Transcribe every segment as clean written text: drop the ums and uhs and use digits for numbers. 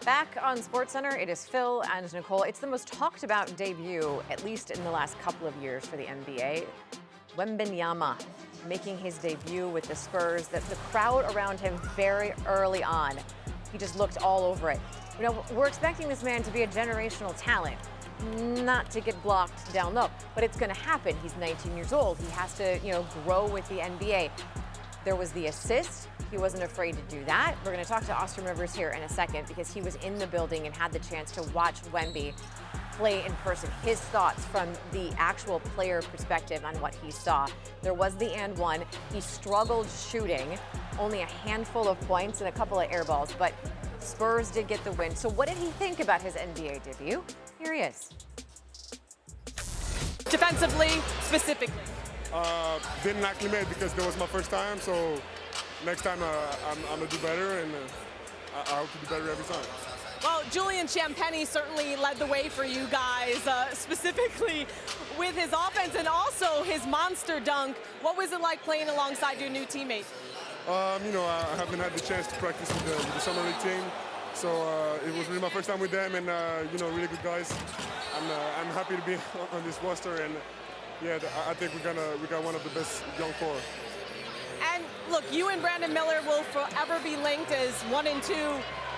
Back on SportsCenter, it is Phil and Nicole. It's the most talked about debut, at least in the last couple of years for the NBA. Wembanyama making his debut with the Spurs. The crowd around him very early on. He just looked all over it. You know, we're expecting this man to be a generational talent, not to get blocked down low, but it's going to happen. He's 19 years old. He has to, grow with the NBA. There was the assist. He wasn't afraid to do that. We're going to talk to Austin Rivers here in a second because he was in the building and had the chance to watch Wemby play in person. His thoughts from the actual player perspective on what he saw. There was the and one. He struggled shooting, only a handful of points and a couple of air balls, but Spurs did get the win. So what did he think about his NBA debut? Here he is. Defensively, specifically. Didn't acclimate because that was my first time, so next time I'm going to do better, and I hope to do better every time. Well, Julian Champagnie certainly led the way for you guys, specifically with his offense and also his monster dunk. What was it like playing alongside your new teammate? I haven't had the chance to practice with the summer league team, so it was really my first time with them, and really good guys. I'm happy to be on this roster, and yeah, I think we got one of the best young core. And look, you and Brandon Miller will forever be linked as 1 and 2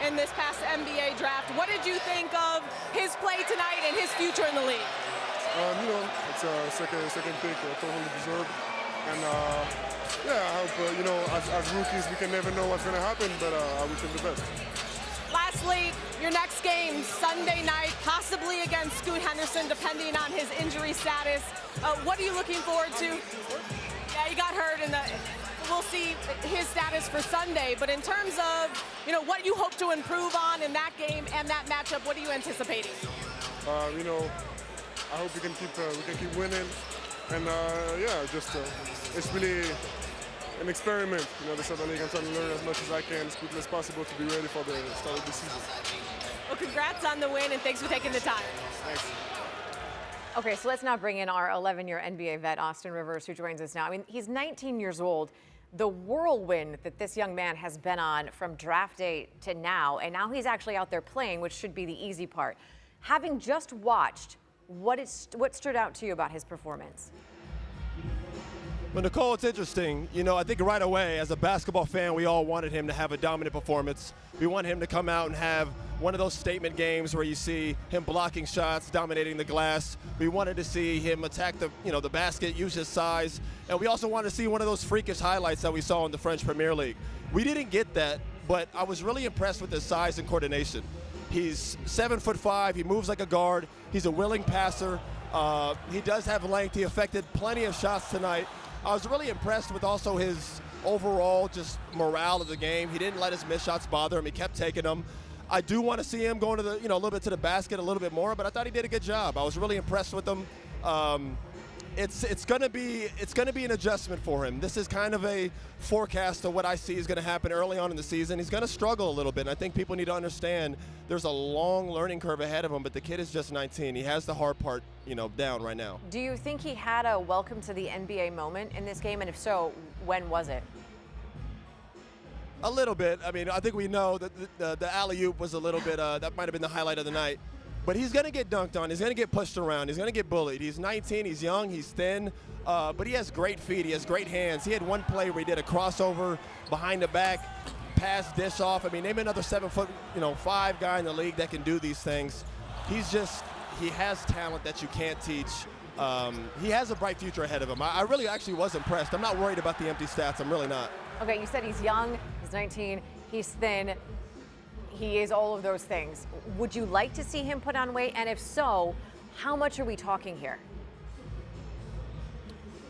in this past NBA draft. What did you think of his play tonight and his future in the league? It's a second pick, totally deserved. And I hope, as rookies, we can never know what's going to happen, but I wish him the best. Lastly, your next game, Sunday night, possibly against Scoot Henderson, depending on his injury status. What are you looking forward to? Yeah, he got hurt, and we'll see his status for Sunday. But in terms of, what you hope to improve on in that game and that matchup, what are you anticipating? I hope we can keep winning, and it's really an experiment. The Summer League, I'm trying to learn as much as I can, as quickly as possible, to be ready for the start of the season. Well, congrats on the win, and thanks for taking the time. Thanks. Okay, so let's now bring in our 11-year NBA vet, Austin Rivers, who joins us now. I mean, he's 19 years old. The whirlwind that this young man has been on from draft day to now, and now he's actually out there playing, which should be the easy part. Having just watched, what stood out to you about his performance? Well, Nicole, it's interesting. I think right away, as a basketball fan, we all wanted him to have a dominant performance. We want him to come out and have one of those statement games where you see him blocking shots, dominating the glass. We wanted to see him attack the basket, use his size. And we also wanted to see one of those freakish highlights that we saw in the French Premier League. We didn't get that, but I was really impressed with his size and coordination. He's 7'5", he moves like a guard, he's a willing passer. He does have length, he affected plenty of shots tonight. I was really impressed with also his overall just morale of the game. He didn't let his missed shots bother him. He kept taking them. I do want to see him going to the, a little bit to the basket a little bit more, but I thought he did a good job. I was really impressed with him. It's going to be an adjustment for him. This is kind of a forecast of what I see is going to happen early on in the season. He's going to struggle a little bit, and I think people need to understand there's a long learning curve ahead of him, but the kid is just 19. He has the hard part, down right now. Do you think he had a welcome to the NBA moment in this game, and if so, when was it? A little bit. I mean, I think we know that the alley-oop was a little bit, that might have been the highlight of the night. But he's going to get dunked on. He's going to get pushed around. He's going to get bullied. He's 19. He's young. He's thin. But he has great feet. He has great hands. He had one play where he did a crossover behind the back, pass, dish off. I mean, name another 7'5" guy in the league that can do these things. He has talent that you can't teach. He has a bright future ahead of him. I really actually was impressed. I'm not worried about the empty stats. I'm really not. Okay, you said he's young. He's 19. He's thin. He is all of those things. Would you like to see him put on weight? And if so, how much are we talking here?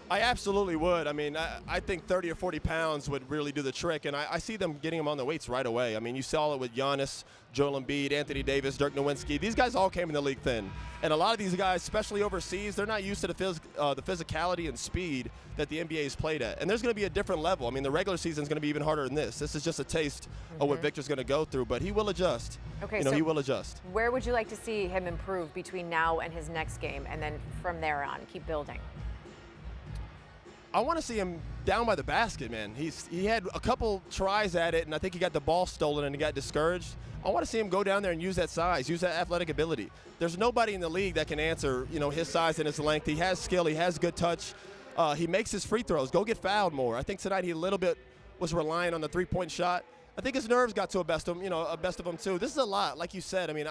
I absolutely would. I mean, I think 30 or 40 pounds would really do the trick, and I see them getting him on the weights right away. I mean, you saw it with Giannis, Joel Embiid, Anthony Davis, Dirk Nowitzki. These guys all came in the league thin. And a lot of these guys, especially overseas, they're not used to the physicality and speed that the NBA is played at. And there's going to be a different level. I mean, the regular season is going to be even harder than this. This is just a taste of what Victor's going to go through, but he will adjust. Okay, so he will adjust. Where would you like to see him improve between now and his next game, and then from there on, keep building? I want to see him down by the basket, man. He had a couple tries at it, and I think he got the ball stolen and he got discouraged. I want to see him go down there and use that size, use that athletic ability. There's nobody in the league that can answer, his size and his length. He has skill. He has good touch. He makes his free throws. Go get fouled more. I think tonight he a little bit was relying on the three-point shot. I think his nerves got to a best of him too. This is a lot, like you said. I mean,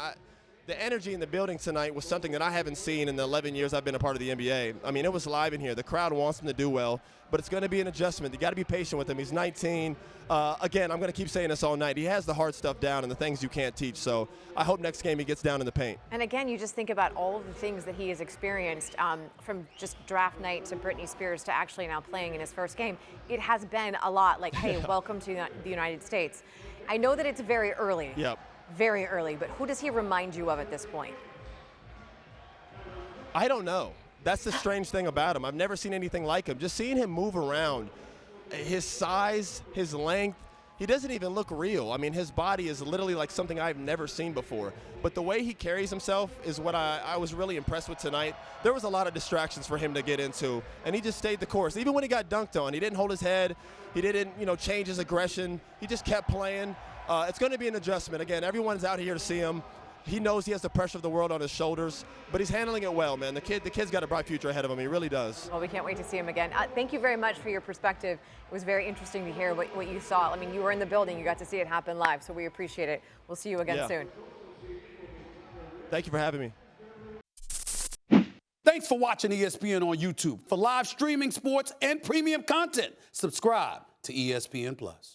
the energy in the building tonight was something that I haven't seen in the 11 years I've been a part of the NBA. I mean, it was live in here. The crowd wants him to do well, but it's going to be an adjustment. You got to be patient with him. He's 19. Again, I'm going to keep saying this all night. He has the hard stuff down and the things you can't teach. So I hope next game he gets down in the paint. And again, you just think about all of the things that he has experienced from just draft night to Britney Spears to actually now playing in his first game. It has been a lot. Like, hey, welcome to the United States. I know that it's very early. Yep. Very early, but who does he remind you of at this point? I don't know. That's the strange thing about him. I've never seen anything like him. Just seeing him move around, his size, his length, he doesn't even look real. I mean, his body is literally like something I've never seen before. But the way he carries himself is what I was really impressed with tonight. There was a lot of distractions for him to get into, and he just stayed the course. Even when he got dunked on, he didn't hold his head. He didn't, change his aggression. He just kept playing. It's going to be an adjustment. Again, everyone's out here to see him. He knows he has the pressure of the world on his shoulders, but he's handling it well, man. The kid's got a bright future ahead of him. He really does. Well, we can't wait to see him again. Thank you very much for your perspective. It was very interesting to hear what you saw. I mean, you were in the building. You got to see it happen live, so we appreciate it. We'll see you again soon. Thank you for having me. Thanks for watching ESPN on YouTube. For live streaming sports and premium content, subscribe to ESPN+.